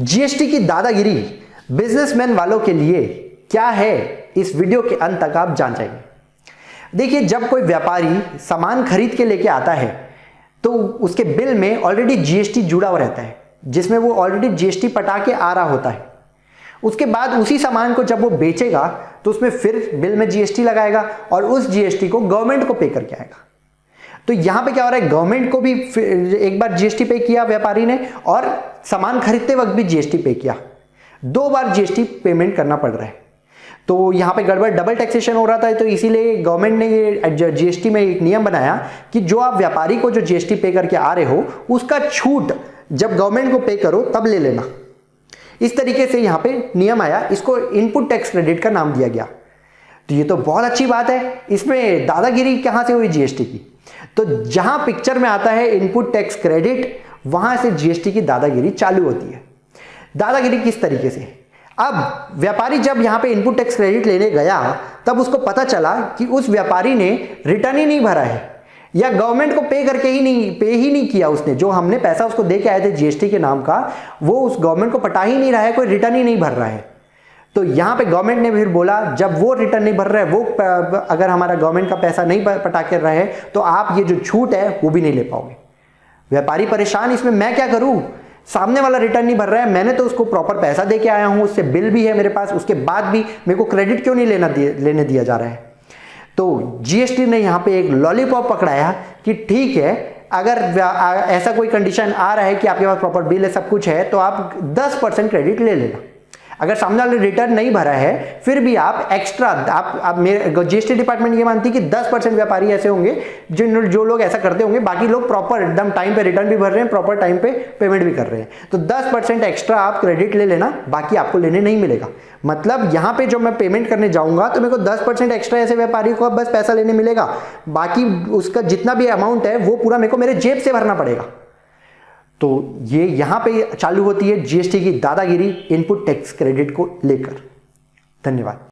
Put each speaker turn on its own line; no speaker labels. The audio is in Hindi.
जीएसटी की दादागिरी बिजनेसमैन वालों के लिए क्या है, इस वीडियो के अंत तक आप जान जाएंगे। देखिए, जब कोई व्यापारी सामान खरीद के लेके आता है तो उसके बिल में ऑलरेडी जीएसटी जुड़ा हुआ रहता है, जिसमें वो ऑलरेडी जीएसटी पटा के आ रहा होता है। उसके बाद उसी सामान को जब वो बेचेगा तो उसमें फिर बिल में जीएसटी लगाएगा और उस जीएसटी को गवर्नमेंट को पे करके आएगा। तो यहां पे क्या हो रहा है, गवर्नमेंट को भी एक बार जीएसटी पे किया व्यापारी ने और सामान खरीदते वक्त भी जीएसटी पे किया, 2 बार जीएसटी पेमेंट करना पड़ रहा है। तो यहां पे गड़बड़, डबल टैक्सेशन हो रहा था। तो इसीलिए गवर्नमेंट ने ये जीएसटी में एक नियम बनाया कि जो आप व्यापारी को जो जीएसटी पे करके आ रहे हो उसका छूट जब गवर्नमेंट को पे करो तब ले लेना। इस तरीके से यहां पे नियम आया, इसको इनपुट टैक्स क्रेडिट का नाम दिया गया। तो ये तो बहुत अच्छी बात है। इसमें दादागिरी कहां से हुई जीएसटी की? तो जहां पिक्चर में आता है इनपुट टैक्स क्रेडिट, वहां से जीएसटी की दादागिरी चालू होती है। दादागिरी किस तरीके से? अब व्यापारी जब यहां पे इनपुट टैक्स क्रेडिट लेने गया तब उसको पता चला कि उस व्यापारी ने रिटर्न ही नहीं भरा है या गवर्नमेंट को पे करके पे ही नहीं किया उसने। जो हमने पैसा उसको दे के आए थे जीएसटी के नाम का, वो उस गवर्नमेंट को पटा ही नहीं रहा है, कोई रिटर्न ही नहीं भर रहा है। तो यहां पे गवर्नमेंट ने फिर बोला, जब वो रिटर्न नहीं भर रहा है, वो अगर हमारा गवर्नमेंट का पैसा नहीं पटा कर रहा है तो आप ये जो छूट है वो भी नहीं ले पाओगे। व्यापारी परेशान, इसमें मैं क्या करूं? सामने वाला रिटर्न नहीं भर रहा है, मैंने तो उसको प्रॉपर पैसा दे के आया हूं, उससे बिल भी है मेरे पास, उसके बाद भी मेरे को क्रेडिट क्यों नहीं लेने दिया जा रहा है? तो जीएसटी ने यहां पे एक लॉलीपॉप पकड़ाया कि ठीक है, अगर ऐसा कोई कंडीशन आ रहा है कि आपके पास प्रॉपर बिल है, सब कुछ है, तो आप 10% क्रेडिट ले लेना। अगर सामने वाले रिटर्न नहीं भरा है फिर भी आप एक्स्ट्रा, आप मेरे जीएसटी डिपार्टमेंट ये मानती है कि 10% व्यापारी ऐसे होंगे जो लोग ऐसा करते होंगे, बाकी लोग प्रॉपर एकदम टाइम पे रिटर्न भी भर रहे हैं, प्रॉपर टाइम पे पेमेंट भी कर रहे हैं। तो 10% एक्स्ट्रा आप क्रेडिट ले लेना, बाकी आपको लेने नहीं मिलेगा। मतलब यहां पे जो मैं पेमेंट करने जाऊंगा तो मेरे को 10% एक्स्ट्रा ऐसे व्यापारी को बस पैसा लेने मिलेगा, बाकी उसका जितना भी अमाउंट है वो पूरा मेरे को मेरे जेब से भरना पड़ेगा। तो ये यहां पे चालू होती है जीएसटी की दादागिरी इनपुट टैक्स क्रेडिट को लेकर। धन्यवाद।